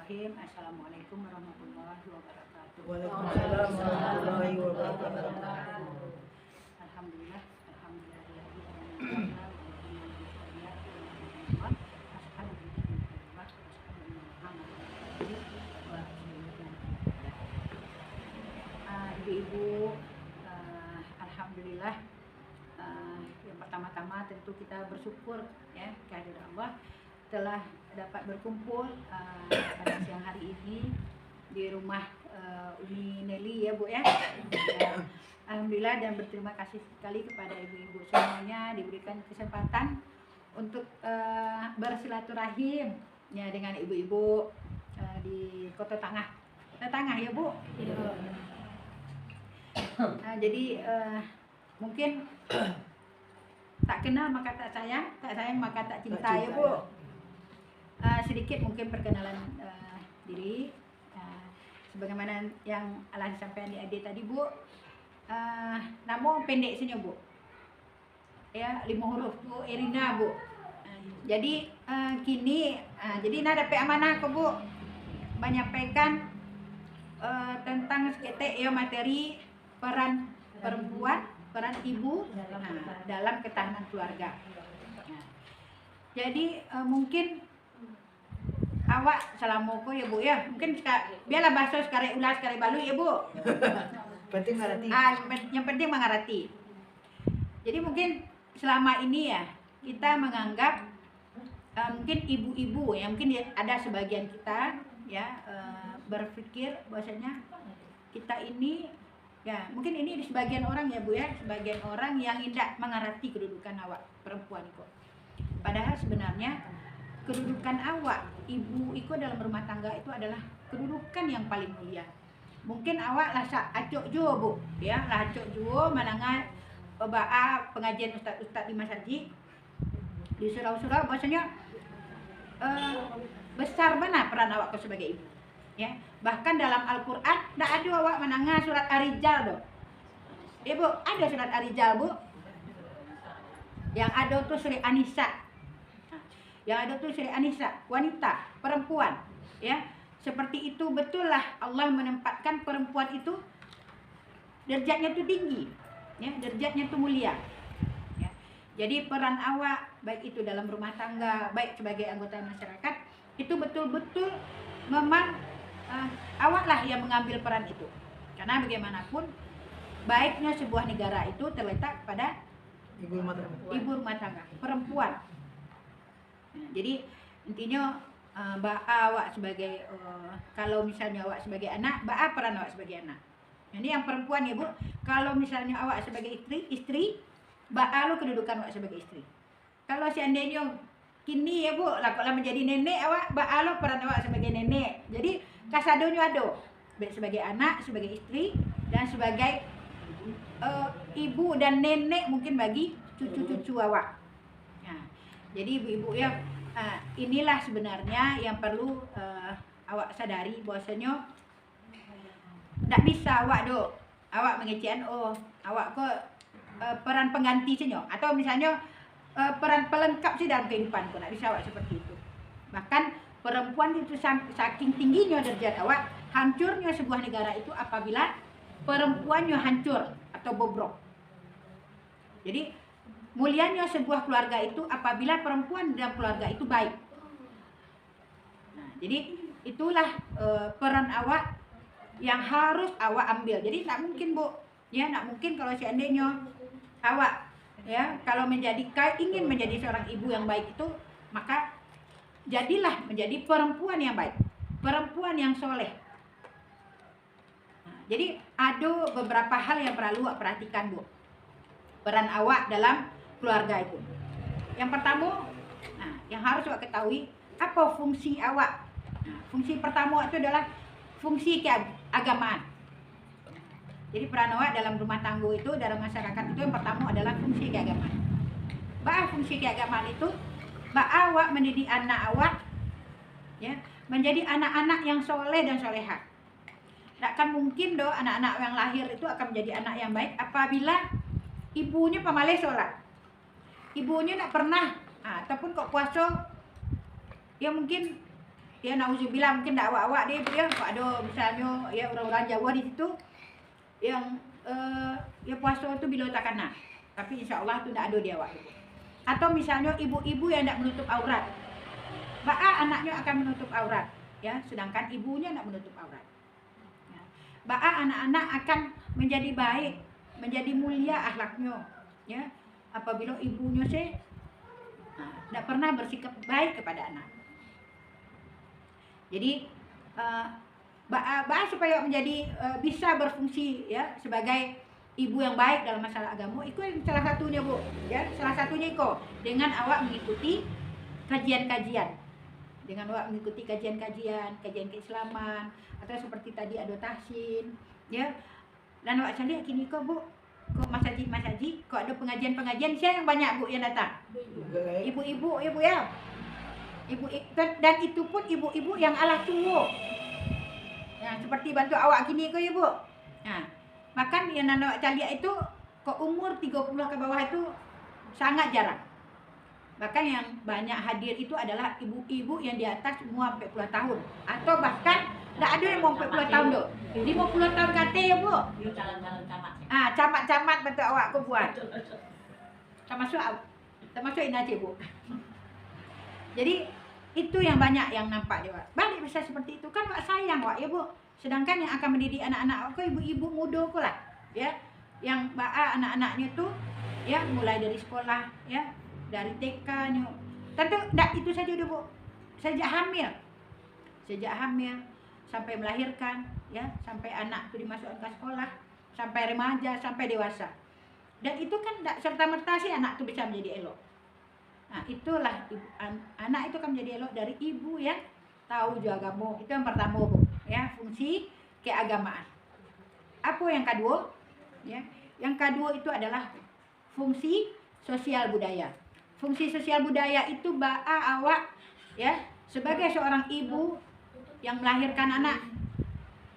Bismillahirrahmanirrahim. Assalamualaikum warahmatullahi wabarakatuh. Waalaikumsalam warahmatullahi wabarakatuh. Alhamdulillah, ibu-ibu, alhamdulillah. Yang pertama-tama tentu kita bersyukur ya kehadirat Allah telah dapat berkumpul pada siang hari ini di rumah Umi Nelly ya Bu ya. Alhamdulillah dan berterima kasih sekali kepada ibu-ibu semuanya diberikan kesempatan untuk bersilaturahim ya dengan ibu-ibu di Kota Tangah ya Bu. Jadi mungkin tak kenal maka tak sayang maka tak cinta ya Bu. Sedikit mungkin perkenalan diri sebagaimana yang Allah sampaikan di adik tadi Bu. Nama pendek saja Bu ya, 5 huruf Bu, Erina Bu. Jadi kini jadi dapat amanah ke Bu menyampaikan tentang seketek ya materi peran perempuan, peran ibu dalam ketahanan keluarga. Jadi mungkin awak salamualaikum ya Bu ya. Mungkin biarlah bahasa sekali ulas sekali balu ya Bu. Penting ngerti. Yang penting mengerti. Jadi mungkin selama ini ya kita menganggap mungkin ibu-ibu ya, mungkin ada sebagian kita ya berpikir bahwasanya kita ini ya mungkin ini di sebagian orang ya Bu ya, sebagian orang yang tidak mengerti kedudukan awak perempuan itu. Padahal sebenarnya kedudukan awak ibu itu dalam rumah tangga itu adalah kedudukan yang paling mulia. Mungkin awak lah acok jo Bu ya, lah acok jo manangan baa pengajian ustaz-ustaz di masjid di surau-surau bahwasanya besar mana peran awak sebagai ibu ya. Bahkan dalam Al-Qur'an enggak ada awak manangan surat Ar-Rijal do. Ya Bu, ada surat Ar-Rijal Bu. Yang ada tuh surat An-Nisa. Yang ada tuh Sri Anisa, wanita, perempuan ya. Seperti itu betullah Allah menempatkan perempuan itu derajatnya itu tinggi ya, derajatnya itu mulia ya. Jadi peran awak baik itu dalam rumah tangga, baik sebagai anggota masyarakat itu betul-betul memang awaklah yang mengambil peran itu. Karena bagaimanapun baiknya sebuah negara itu terletak pada Ibu rumah tangga, perempuan. Jadi intinya awak sebagai kalau misalnya awak sebagai anak, peran awak sebagai anak. Ini yang perempuan ya Bu. Kalau misalnya awak sebagai istri, lo kedudukan awak sebagai istri. Kalau seandainya kini ya Bu, kalau menjadi nenek awak, lo peran awak sebagai nenek. Jadi kasadonya ada, baik sebagai anak, sebagai istri dan sebagai ibu dan nenek mungkin bagi cucu-cucu awak. Jadi ibu-ibu ya, inilah sebenarnya yang perlu awak sadari bahwasanya tidak bisa awak mengecewakan awak ke peran pengganti saja atau misalnya peran pelengkap sih dalam kehidupan, tidak bisa awak seperti itu. Bahkan perempuan itu saking tingginya derajat awak, hancurnya sebuah negara itu apabila perempuannya hancur atau bobrok. Jadi mulianya sebuah keluarga itu apabila perempuan dalam keluarga itu baik. Jadi itulah peran awak yang harus awak ambil. Jadi tak mungkin Bu, ya tak mungkin kalau seandainya awak ya kalau ingin menjadi seorang ibu yang baik itu, maka jadilah menjadi perempuan yang baik, perempuan yang soleh. Jadi ada beberapa hal yang perlu awak perhatikan Bu, peran awak dalam keluarga itu. Yang pertama, yang harus awak ketahui apa fungsi awak. Fungsi pertama itu adalah fungsi keagamaan. Jadi peran awak dalam rumah tangga itu, dalam masyarakat itu yang pertama adalah fungsi keagamaan. Fungsi keagamaan itu awak mendidik anak awak ya menjadi anak-anak yang soleh dan soleha. Takkan mungkin anak-anak yang lahir itu akan menjadi anak yang baik apabila ibunya pemalas sholat. Ibunya tak pernah ataupun kok puasa ya mungkin ya nauzubillah mungkin dak awak-awak dia Bu ya, kok ada misalnya ya orang-orang Jawa di situ yang ya puasa itu bila tak kena. Tapi insya Allah itu tidak ada di awak. Atau misalnya ibu-ibu yang tidak menutup aurat. Anaknya akan menutup aurat, ya, sedangkan ibunya tidak menutup aurat. Ya. Anak-anak akan menjadi baik, menjadi mulia akhlaknya, ya, apabila ibunya tidak pernah bersikap baik kepada anak. Jadi supaya menjadi bisa berfungsi ya sebagai ibu yang baik dalam masalah agama, itu salah satunya Bu, ya, salah satunya kok dengan awak mengikuti kajian-kajian. Dengan awak mengikuti kajian-kajian keislaman, atau seperti tadi ada tahsin, ya. Dan awak cari kini kok Bu, kok masaji kok ada pengajian siapa yang banyak Bu yang datang? Ibu-ibu ya Bu ya. Dan itu pun ibu-ibu yang ala tua. Ya, seperti bantu awak gini kok ya Bu. Nah, bahkan yang awak cari itu kok umur 30 ke bawah itu sangat jarang. Bahkan yang banyak hadir itu adalah ibu-ibu yang di atas umur 40 tahun. Atau bahkan tidak ada yang mau 40 tahun tu. 50 tahun kata ya Bu. Camat-camat betul awak kau buat. Termasuk ini aja Bu. Jadi itu yang banyak yang nampak dia. Balik bisa seperti itu kan awak sayang awak ya Bu. Sedangkan yang akan mendidik anak-anak awak ibu-ibu muda kau lah. Ya. Yang anak-anaknya tu ya mulai dari sekolah ya. Dari TK-nya. Tentu tak itu saja dulu Bu. Sejak hamil sampai melahirkan ya, sampai anak itu dimasukkan ke sekolah, sampai remaja, sampai dewasa. Dan itu kan tak serta-merta sih anak itu bisa menjadi elok. Nah, itulah anak itu kan menjadi elok dari ibu yang tahu juga agama. Itu yang pertama Bu, ya, fungsi keagamaan. Apa yang kedua? Ya, yang kedua itu adalah fungsi sosial budaya. Fungsi sosial budaya itu awak ya sebagai seorang ibu yang melahirkan anak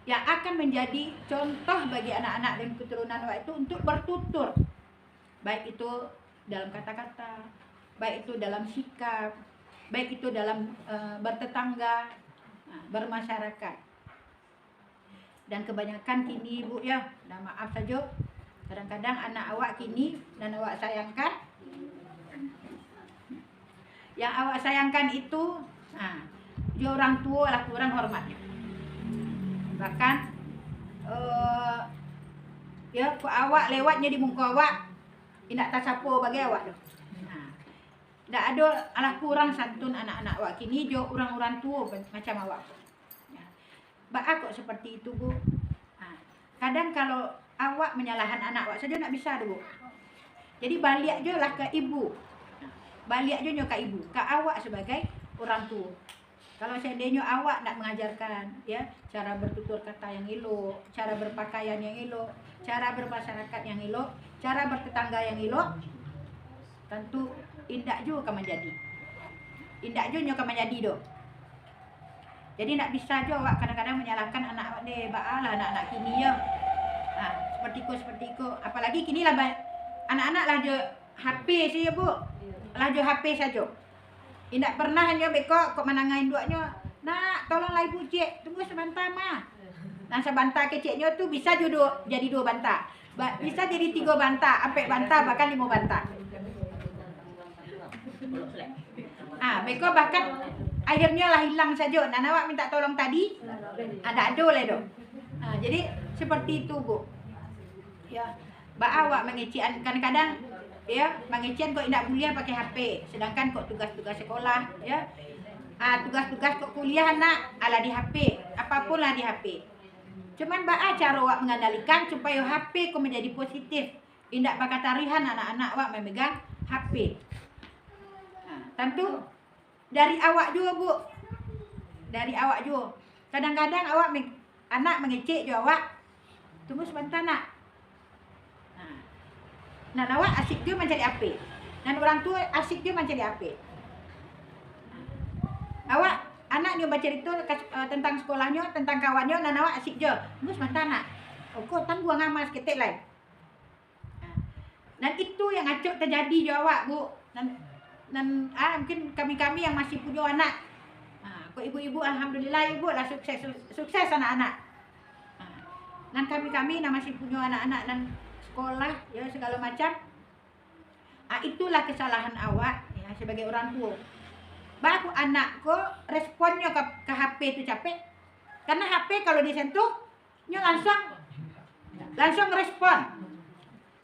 yang akan menjadi contoh bagi anak-anak dan keturunan awak itu untuk bertutur, baik itu dalam kata-kata, baik itu dalam sikap, baik itu dalam bertetangga, bermasyarakat. Dan kebanyakan kini Bu ya, maaf saja, kadang-kadang anak awak kini dan awak sayangkan, yang awak sayangkan itu dia orang tua lah kurang hormatnya. Bahkan ya awak lewatnya di muka awak tidak tak sapa bagi awak tu. Tak ada alah kurang santun anak-anak awak kini dia orang-orang tua macam awak. Ya. Kok seperti itu Bu. Kadang kalau awak menyalahkan anak awak saja tak bisa tu Bu. Jadi balik je lah ke ibu. Balik je ke ibu, ke awak sebagai orang tua. Kalau seandainya awak nak mengajarkan ya cara bertutur kata yang elok, cara berpakaian yang elok, cara bermasyarakat yang elok, cara bertetangga yang elok, tentu indak juga akan menjadi. Indak juga akan menjadi doh. Jadi nak bisa je awak kadang-kadang menyalahkan anak awak ni, lah anak-anak kini ya. Seperti ko. Apalagi kini lah anak-anak lah je HP saja Bu. Lah je HP saja. Indak pernah hanya beko kok menangain duanya. Nak, tolonglah ibu cik, tunggu sebentar mah. Dan sebentar keciknya tu bisa jadi 2 bantar. Bisa jadi 3 bantar, sampai bantar bahkan 5 bantar. Beko bahkan akhirnya lah hilang saja. Dan awak minta tolong tadi, ada lah tu. Jadi seperti itu Bu. Ya, awak mengecek kadang-kadang ya, mengecek kok tidak kuliah pakai HP, sedangkan kok tugas-tugas sekolah ya, tugas-tugas kok kuliah nak ala di HP, apapun lah di HP. Cuman cara awak mengendalikan supaya HP kok menjadi positif, tidak bakal tarihan anak-anak awak memegang HP. Tentu dari awak juga Bu, dari awak juga. Kadang-kadang anak mengecek juga awak, tunggu sebentar nak. Nah, awak asik dia mencari HP. Dan orang tua asik dia mencari HP. Awak anak dia baca cerita tentang sekolahnya, tentang kawannya, dan awak asik je. Tunggu sebentar nak. Kau tangguh ngamas ketik lain. Dan itu yang acuk terjadi je awak Bu. Dan mungkin kami-kami yang masih punya anak. Kok ibu-ibu alhamdulillah ibu lah sukses anak-anak. Dan kami masih punya anak-anak dan sekolah ya segala macam. Itulah kesalahan awak ya sebagai orang tua. Baku anakku responnya ke HP itu capek. Karena HP kalau disentuh, nyo langsung respon.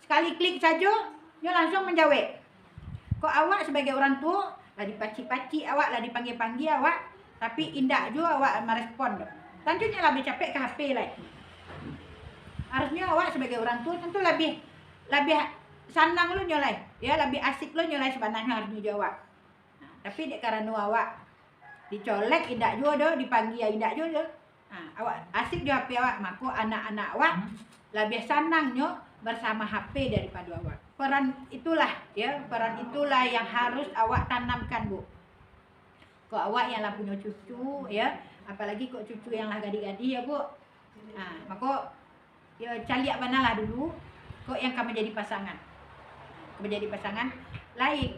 Sekali klik saja, nyo langsung menjawab. Kok awak sebagai orang tua lah dipaci-paci awak, lah dipanggil-panggil awak, tapi indak juga awak merespon. Tentunya lebih capek ke HP lah. Harusnya awak sebagai orang tua tentu lebih senang lu nyolai, ya lebih asik lu nyolai sebenarnya harusnya jawab. Tapi karena awak dicolek indak juga dipanggil indak juga. Awak asik jawab HP awak, maka anak-anak awak lebih senangnya bersama HP daripada awak. Peran itulah yang harus awak tanamkan, Bu. Kok awak yang lah punya cucu ya, apalagi kok cucu yang lah gadi-gadi ya, Bu. Maka ya caliak manalah dulu kok yang kamu jadi pasangan. Lain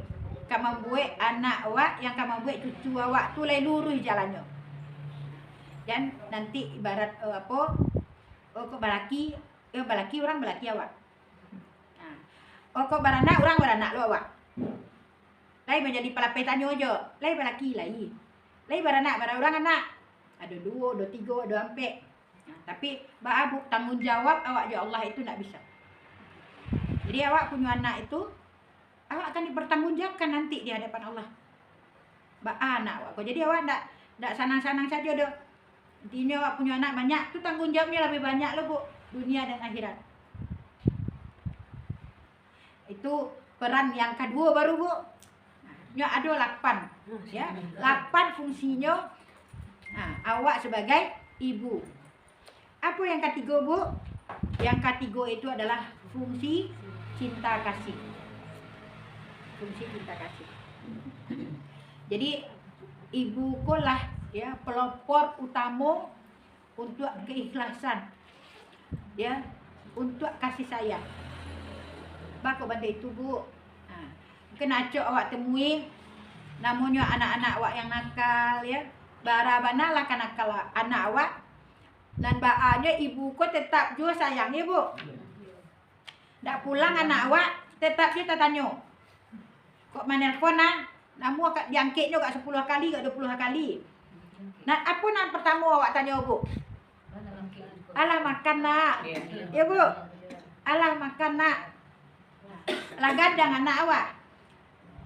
kamu buat anak awak, yang kamu buat cucu awak tu lain lurus jalannya. Dan nanti ibarat kok balaki orang balaki awak. Kok beranak orang beranak lo awak. Lain menjadi pelapetannya aja. Lain balaki lain beranak orang anak. Ada 2, ada 3, ada 4. Tapi baabu tanggung jawab awak ya Allah itu nak bisa. Jadi awak punya anak itu awak akan dipertanggungjawabkan nanti di hadapan Allah. Anak awak. Jadi awak ndak senang-senang saja dah. Intinya awak punya anak banyak, tu tanggung jawabnya lebih banyak loh, Bu, dunia dan akhirat. Itu peran yang kedua baru, Bu. Nya ada 8, ya. 8 fungsinya awak sebagai ibu. Apa yang ketiga, Bu? Yang ketiga itu adalah fungsi cinta kasih. Fungsi cinta kasih. Jadi ibuku lah ya pelopor utama untuk keikhlasan, ya, untuk kasih sayang. Bako bantu itu, Bu. Mungkin acok awak temui namanya anak-anak awak yang nakal ya. Barabana lah kan nakal anak awak. Dan baanya ibuku tetap juga sayang ya, Bu. Ndak pulang anak awak tetap dia tanya. Kok menelpon namu akak diangkitnya kak 10 kali, kak 20 kali. Nah, apa yang pertama awak tanya, Bu? Alah makan nak. Ya, Bu. Alah makan nak. Lah gadang anak awak.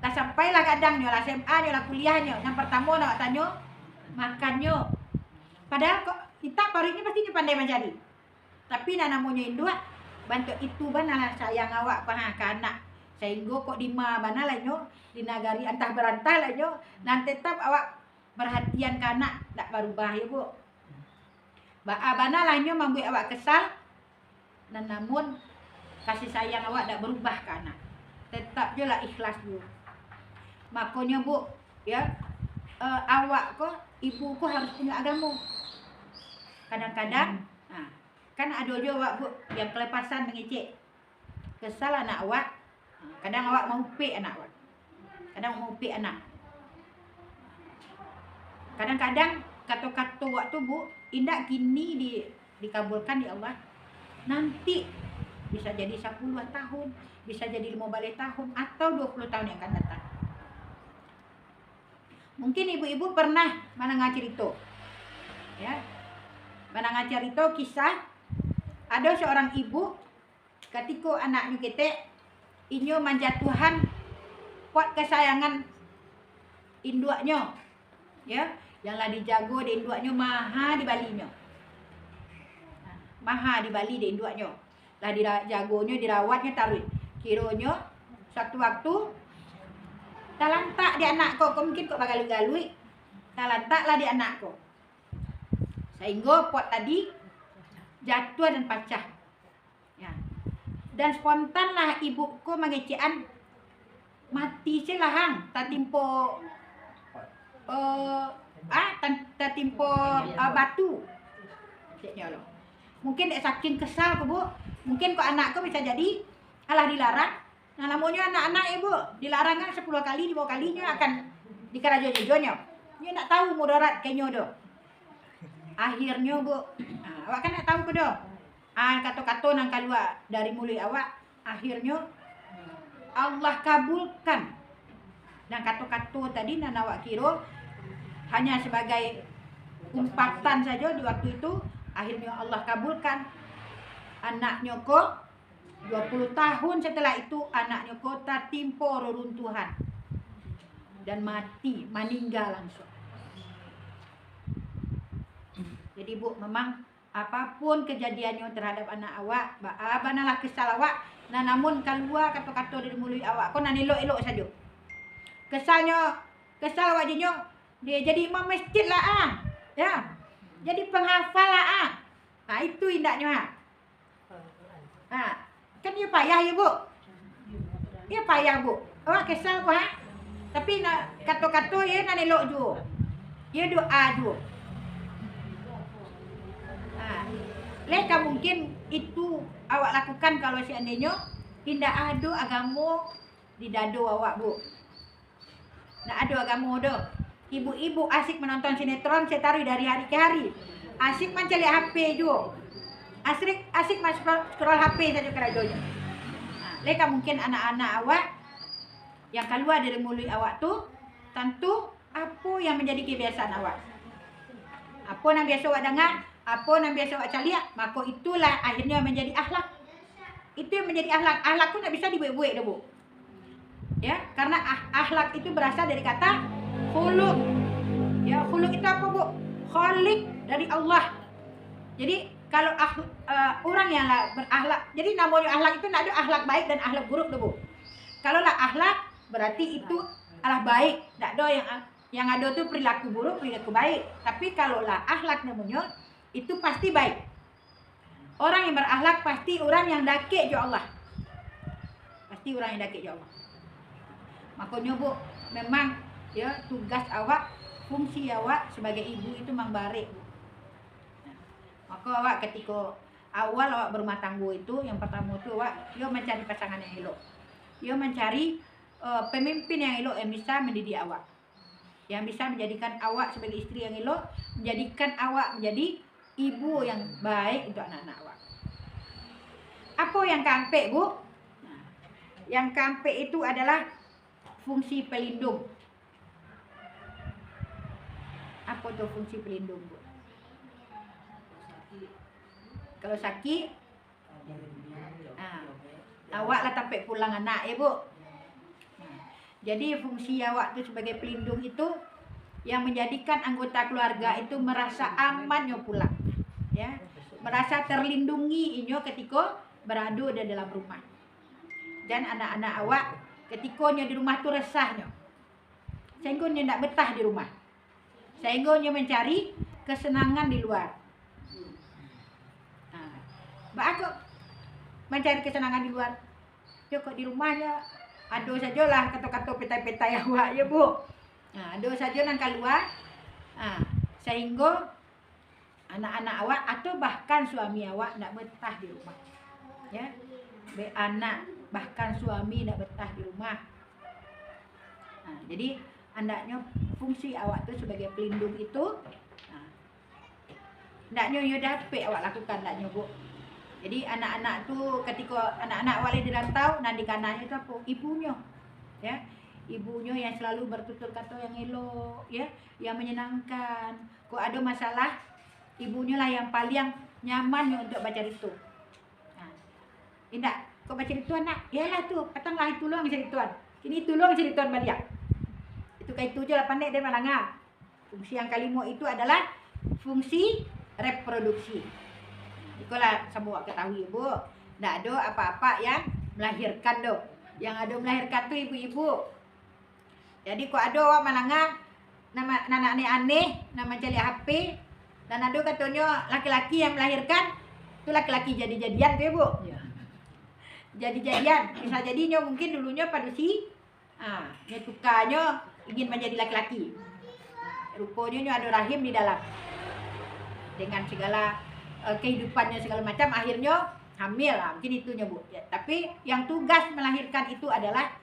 Lah sampailah gadangnya, lah SMA nya, lah kuliahnya. Yang pertama awak tanya makannya. Padahal kok kita baru ini pasti pandai menjadi. Tapi namanya induk bantu itu banalah sayang awak ke anak. Sehingga kok di mana lah nyo, di nagari antah berantah lah nyo, dan tetap awak perhatian ke anak tak berubah ya, Bu. Bana lah nyo membuat awak kesal, dan namun kasih sayang awak tak berubah ke anak. Tetap je lah ikhlas, Bu. Makanya, Bu, ya, awak kok, ibu kok harus punya agama. Kadang-kadang, kan ada juga awak, Bu, yang kelepasan mengecek. Kesal anak awak. Kadang awak mau pek anak awak. Kadang-kadang kata-kata awak tu, Bu, indak kini dikabulkan di Allah. Nanti bisa jadi 10 tahun, bisa jadi 15 tahun atau 20 tahun yang akan datang. Mungkin ibu-ibu pernah mendengar cerita. Ya. Mendengar cerita kisah ada seorang ibu ketika anaknya kita inyo menjatuhan pot kesayangan induknya, ya, yang lah dijago di induknya maha di balinya, maha di bali di induknya, lah dijagonya dirawatnya taruh, kiranya suatu waktu talantak di anak kok mungkin kok bagal-galui, talantaklah di anak kok, sehingga pot tadi jatuh dan pecah. Ya. Dan spontanlah ibuku mengecekan mati silahang tatimpo tatimpo batu. Mungkin saking kesal ke, Bu. Mungkin kok anakku bisa jadi alah dilarang. Nah, namanya anak-anak ibu dilarang kan 10 kali, 20 kalinya akan dikerajo-jojonya. Nyo nak tahu mudarat kenyo do. Akhirnya bu, awak kan nak tahu ke do. Kata-kata nang keluar dari mulut awak, akhirnya Allah kabulkan. Dan kata-kata tadi nan awak kira hanya sebagai umpatan saja di waktu itu, akhirnya Allah kabulkan. Anaknya kok 20 tahun setelah itu anaknya kok tertimpa reruntuhan dan mati, meninggal langsung. Jadi bu, memang apapun kejadiannya terhadap anak awak, banalah kesal awak, namun keluar kata-kata dari mulut awak, kau nan elok-elok saja. Kesal awak jenyo, dia jadi imam masjid lah ya, jadi penghafal lah itu indahnya kan dia payah ya bu, dia payah bu, awak kesal bu tapi kata-kata ya nan elok juga, dia doa juga. Leka mungkin itu awak lakukan kalau seandainya tidak ada agama di dado awak bu. Tidak ada agama do. Ibu-ibu asik menonton sinetron setari dari hari ke hari. Asik mencari HP juga. Asik scroll HP saja kerajonya. Leka mungkin anak-anak awak yang keluar dari mulut awak tuh tentu apa yang menjadi kebiasaan awak. Apa yang biasa awak dengar, apa yang biasa awak caliak, maka itulah akhirnya menjadi akhlak. Itu yang menjadi akhlak. Akhlak itu tak bisa dibuat-buat dah bu. Ya, karena akhlak itu berasal dari kata khuluq. Ya, khuluq itu apa bu? Khaliq dari Allah. Jadi kalau orang yang berakhlak, jadi namanya akhlak itu tidak ada akhlak baik dan akhlak buruk dah bu. Kalau lah akhlak berarti itu akhlak baik, tidak ada yang ada tu perilaku buruk, perilaku baik. Tapi kalau lah akhlak namanya itu pasti baik. Orang yang berakhlak pasti orang yang dakik jo Allah. Pasti orang yang dakik jo Allah. Makanya bu, memang ya tugas awak, fungsi awak sebagai ibu itu membarik. Maka awak ketika awal awak berumah tangga itu, yang pertama itu awak dia mencari pasangan yang elok. Dia mencari pemimpin yang elok yang bisa mendidik awak. Yang bisa menjadikan awak sebagai istri yang elok, menjadikan awak menjadi ibu yang baik untuk anak-anak awak. Apa yang kampe bu? Yang kampe itu adalah fungsi pelindung. Apa itu fungsi pelindung bu? Kalau sakit, awak lah sampai pulang anak ya bu. Jadi fungsi awak itu sebagai pelindung itu yang menjadikan anggota keluarga itu merasa aman yo pulang, ya, merasa terlindungi inyo ketika berada di dalam rumah. Dan anak-anak awak ketika nyo di rumah tu resahnya, sehingga nyo tidak betah di rumah, sehingga nyo mencari kesenangan di luar. Aku mencari kesenangan di luar, yo kok di rumahnya ada sajalah kata-kata petai-petai awak ya bu. Ada saja nang keluar, sehingga anak-anak awak atau bahkan suami awak tidak betah di rumah, ya, anak bahkan suami tidak betah di rumah. Jadi hendaknya fungsi awak tu sebagai pelindung itu, hendaknya you dapat awak lakukan, hendaknya bu. Jadi anak-anak tu ketika anak-anak awak di rantau, nanti kanannya tu apa? Ibunya, ya. Ibunya yang selalu bertutur kata yang elok, ya, yang menyenangkan. Kok ada masalah, ibunya lah yang paling nyaman untuk baca itu. Indah, kok baca itu anak? Yalah tu, patanglah itu luang cerituan. Ini itu luang cerituan balik. Itu kayak itu je lah pandai dan malangah. Fungsi yang kelima itu adalah fungsi reproduksi. Itulah semua ketahui bu, tidak ada apa-apa yang melahirkan do. Yang ada melahirkan tu ibu-ibu. Jadi kok ada orang malangah nama aneh-aneh, nama cari HP, dan ada katanya laki-laki yang melahirkan, itu laki-laki jadi-jadian tu ya bu. Ya. Jadi-jadian, bisa jadinya mungkin dulunya pada dia tukarnya ingin menjadi laki-laki. Rupanya ada rahim di dalam. Dengan segala kehidupannya segala macam, akhirnya hamil lah, mungkin itunya bu. Ya, tapi yang tugas melahirkan itu adalah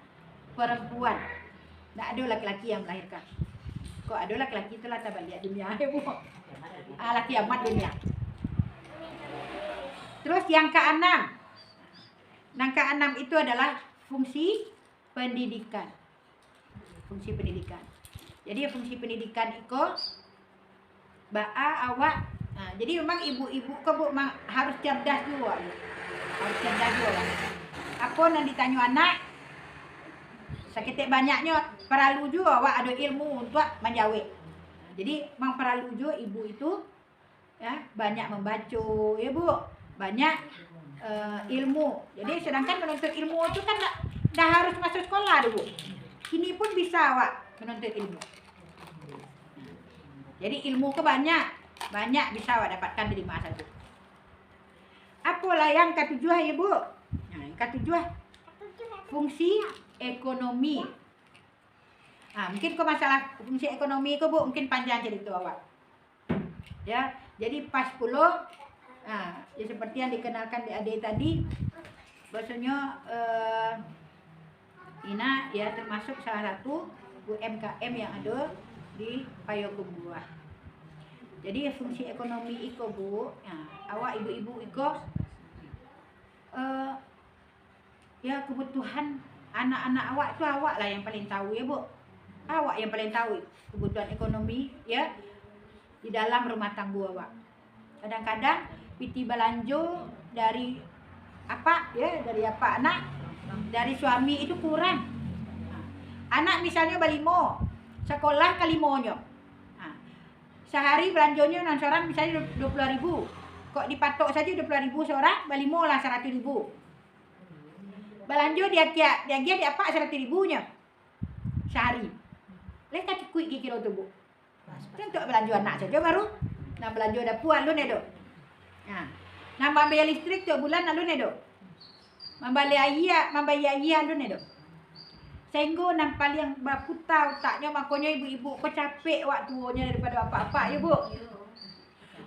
perempuan, tidak ada laki-laki yang melahirkan. Kok ada laki-laki itulah tabaliat dunia ya Bu. Laki amat dunia. Terus yang keenam. Yang keenam itu adalah fungsi pendidikan. Fungsi pendidikan. Jadi fungsi pendidikan itu awak. Nah, jadi memang ibu-ibu kok Bu harus cerdas juga. Harus cerdas juga. Apa yang ditanya anak? Seketik banyaknya perlu juga awak ada ilmu untuk menjawab. Jadi memang perlu juga ibu itu ya banyak membaca ya Bu, banyak ilmu. Jadi sedangkan menuntut ilmu itu kan dah harus masuk sekolah dulu. Kini pun bisa awak menuntut ilmu. Jadi ilmu ke banyak bisa awak dapatkan dari masa itu. Apalah yang ketujuh ya Bu? Nah, yang ketujuh fungsi ekonomi. Mungkin ke masalah fungsi ekonomi itu Bu mungkin panjang cerita awak. Ya, jadi pas 10 ya seperti yang dikenalkan di adik tadi bahwasanya Ina ya termasuk salah satu UMKM yang ada di Payakumbuh. Jadi fungsi ekonomi itu Bu, awak ibu-ibu itu ya kebutuhan anak-anak awak itu awak lah yang paling tahu ya Bu. Awak yang paling tahu kebutuhan ekonomi ya di dalam rumah tangga awak. Kadang-kadang piti belanja dari anak, dari suami itu kurang. Anak misalnya balimo, sekolah kalimonya. Sehari belanjanya nan seorang misalnya 20.000. Kok dipatok saja 20.000 seorang, balimo lah 100.000. Belanja dia apa 100.000-nya sehari. Leka cukup kira tu Bu. Untuk belanja anak saja baru. Nah belanja dapur alun edo. Nah bayar listrik tu bulan alun edo. Membayar iya alun edo. Sehingga nampal yang berputar otaknya makanya ibu-ibu kok capek waktunya daripada apa-apa ya Bu.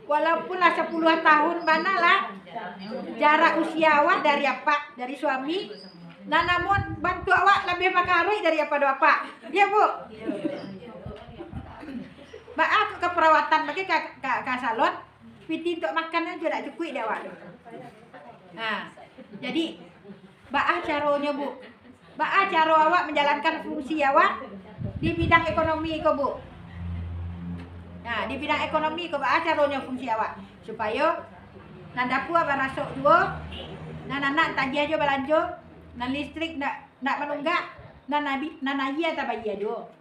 Walaupun lah 10 tahun manalah jarak usia awak dari suami. Nah namun bantu awak lebih makarui daripada apa. Ya Bu. Baak ke perawatan bagi ke salon, piti untuk makan aja tak cukup dia awak. Jadi baak caranya Bu. Baak cara awak menjalankan fungsi awak di bidang ekonomi ko Bu. Nah, di bidang ekonomi ko baak caranya fungsi awak supaya nan dapur barasok dua, nan anak tagi aja belanja, nan listrik nak menunggak, nan ayah tak bagi aja.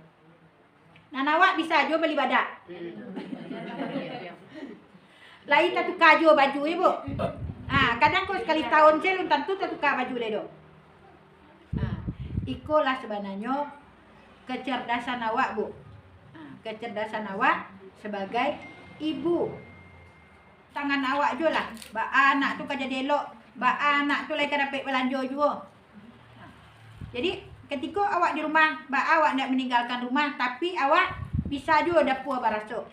Nan awak bisa aja beli badak. Lain tak tukar aja baju ya Bu. Kadang kau sekali tahun saya belum tentu tak tukar baju le do. Ikolah sebenarnya kecerdasan awak Bu. Kecerdasan awak sebagai ibu. Tangan awak je lah. Anak tu kerja elok. Anak tu lagi dapat belanja juga. Jadi ketika awak di rumah, awak nak meninggalkan rumah tapi awak bisa juga dapur barasuk.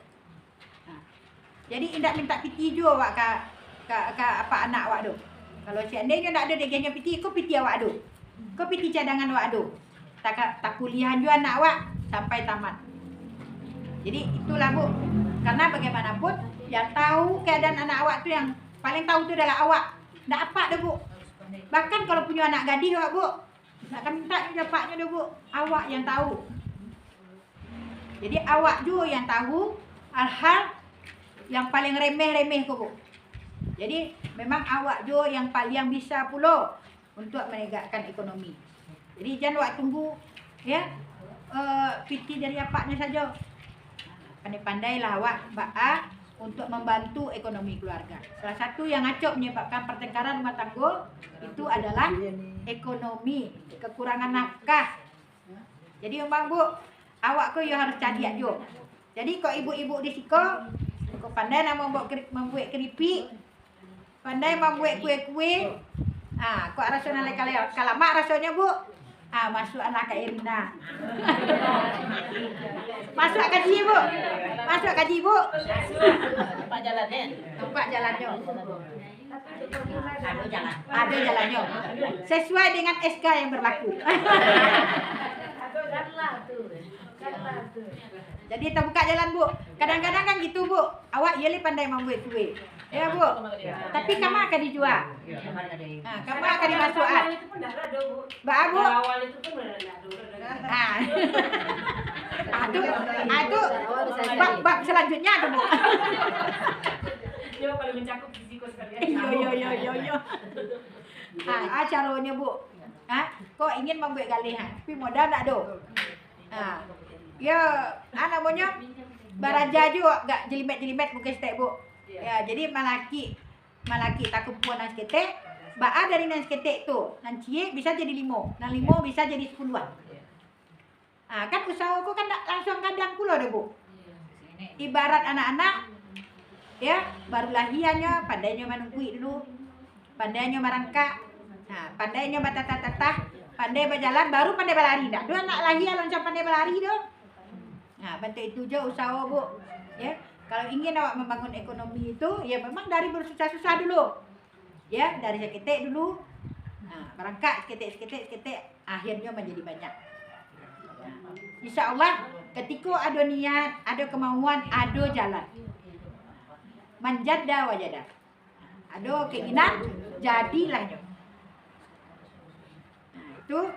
Jadi tidak minta piti juga awak ke apa anak awak tu. Kalau seandainya nak ada deganya piti, kau piti awak tu. Kau piti cadangan awak tu. Tak kuliah juga anak awak sampai tamat. Jadi itulah Bu. Karena bagaimanapun yang tahu keadaan anak awak tu yang paling tahu tu adalah awak. Tak apa dah Bu. Bahkan kalau punya anak gadis awak Bu, nak minta dapatnya dah Bu. Awak yang tahu. Jadi awak juga yang tahu hal-hal yang paling remeh-remeh ko Bu. Jadi memang awak juga yang paling bisa pula untuk menegakkan ekonomi. Jadi jangan awak tunggu ya piti dari apanya saja. Pandai-pandailah awak untuk membantu ekonomi keluarga. Salah satu yang acok menyebabkan pertengkaran rumah tangga itu adalah ekonomi, kekurangan nafkah. Jadi memang Bu, awak ko yo harus cerdik jo. Jadi kok ibu-ibu di siko, kok pandai nak membuat keripik, pandai membuat kue-kue. Kok rasanya kalau mak rasanya Bu, masuk anak ke Irina. Masuk gaji Bu. Masuk gaji Bu. Nampak jalannya. Nampak jalannya. Ada jalan. Ada jalannya. Sesuai dengan SK yang berlaku. Jadi kita buka jalan Bu. Kadang-kadang kan gitu Bu. Awak ye pandai membuat kue. Ya Bu. Tapi kamu akan dijual. Nah, kamu akan dimasukkan. Mbak Abu. Ah. Bab selanjutnya tuh Bu. Dia paling mencakup fisiko sekali. Yo. Caranya Bu. Kok ingin membuat galihan, tapi modal tak ada. Ya, namanya baraja juga gak jelimet-jelimet bukan stek Bu. Ya, jadi malaki takut puan nang seketek, baa dari nang seketek tu, nang cie bisa jadi 5, nang 5 bisa jadi 10-an. Kan usaha aku kan langsung kadang pula dah Bu. Ibarat anak-anak, ya baru lahirnya pandainya menungkui dulu, pandainya merangkak, pandainya batatah-tatah, pandai berjalan, baru pandai berlari dah. Dua anak lahir langsung pandai berlari dah. Bentuk itu je usaha Bu. Ya, kalau ingin awak membangun ekonomi itu, ya memang dari bersusah-susah dulu. Ya, dari seketik dulu. Berangkat seketik, akhirnya menjadi banyak. Insya Allah, ketika ada niat, ada kemauan, ada jalan. Manjada wajada. Ada keinginan, jadilah. Itu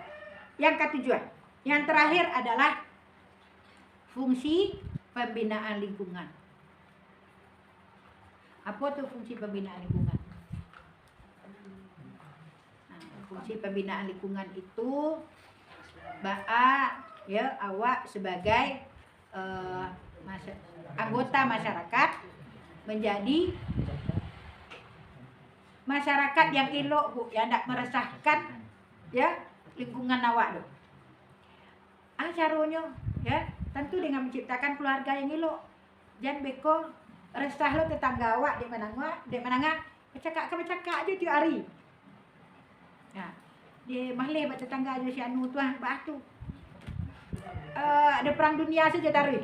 yang ketujuan. Yang terakhir adalah fungsi pembinaan lingkungan. Apa tuh fungsi pembinaan lingkungan? Fungsi pembinaan lingkungan itu awak sebagai anggota masyarakat menjadi masyarakat yang elok Bu, yang tidak meresahkan ya lingkungan awak tuh. Caranya ya tentu dengan menciptakan keluarga yang elok. Jangan beko resah lo tetangga awak di mana bercakap aja tiap hari. Ya, di mahlih buat tetangga aja si anu tuan batu. Ada perang dunia saja taruh.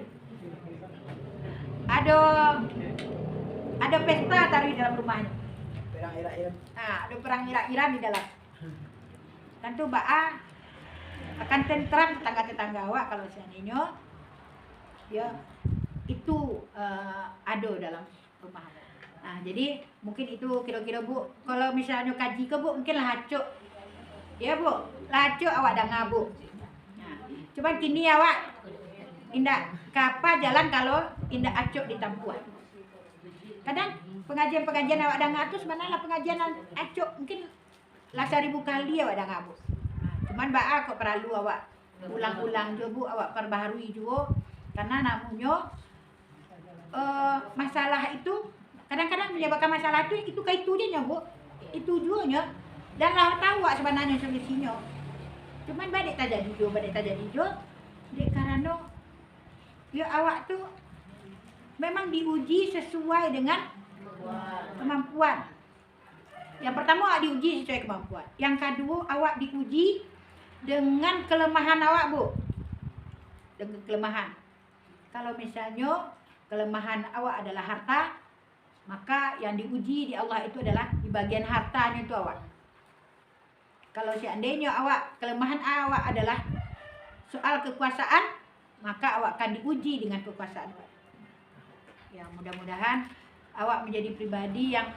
Ada pesta taruh dalam rumahnya. Perang Irak-Iran. Ada perang Irak-Iran di dalam. Tentu akan tentram tetangga-tetangga awak kalau seandainya ya itu ada dalam rumah. Jadi mungkin itu kira-kira Bu, kalau misalnya kaji ke Bu mungkin lah hacuk. Ya Bu, hacuk awak dengar Bu. Cuman kini awak indak kapa jalan kalau indak acuk di tampuan. Kadang pengajian awak dengar tu sebenarnya pengajian acuk mungkin lah 1000 kali awak dengar Bu. Cuman kok perlu awak ulang-ulang juga Bu, awak perbaharui juga karena namanya masalah itu kadang-kadang menyebabkan masalah itu kaitunya Bu. Itu juga dan lah tahu awak sebenarnya solusinya. Cuman badai tak jadi jo. Dek karena ya awak tu memang diuji sesuai dengan kemampuan. Yang pertama awak diuji sesuai kemampuan. Yang kedua awak diuji dengan kelemahan awak Bu. Dengan kelemahan. Kalau misalnya kelemahan awak adalah harta, maka yang diuji di Allah itu adalah di bagian hartanya itu awak. Kalau seandainya kelemahan awak adalah soal kekuasaan, maka awak akan diuji dengan kekuasaan. Ya, mudah-mudahan awak menjadi pribadi yang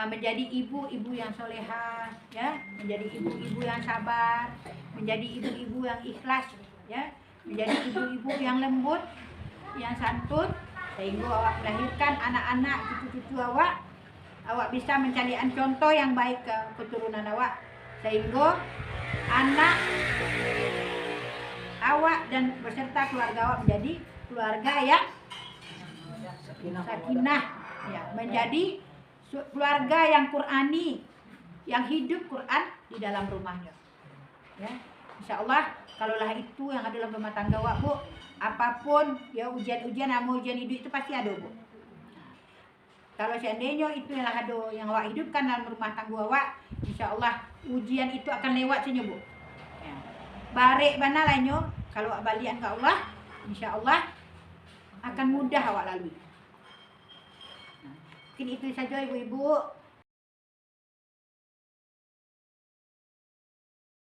menjadi ibu-ibu yang solehah, ya, menjadi ibu-ibu yang sabar, menjadi ibu-ibu yang ikhlas, ya, menjadi ibu-ibu yang lembut, yang santun, sehingga awak melahirkan anak-anak cucu-cucu awak bisa menjadikan contoh yang baik ke keturunan awak. Sehingga anak awak dan beserta keluarga awak menjadi keluarga yang sakinah, ya, menjadi keluarga yang Qur'ani, yang hidup Quran di dalam rumahnya. Ya, insya Allah kalaulah itu yang ada dalam rumah tangga awak Bu, apapun ya ujian-ujian hidup itu pasti ada Bu. Kalau seandainya itu yang ada yang awak hidupkan dalam rumah tangga awak, insya Allah ujian itu akan lewat saja Bu. Ya. Barik mana lainnya, kalau awak balian ke Allah, insya Allah akan mudah awak lalui. Mungkin itu saja ibu-ibu.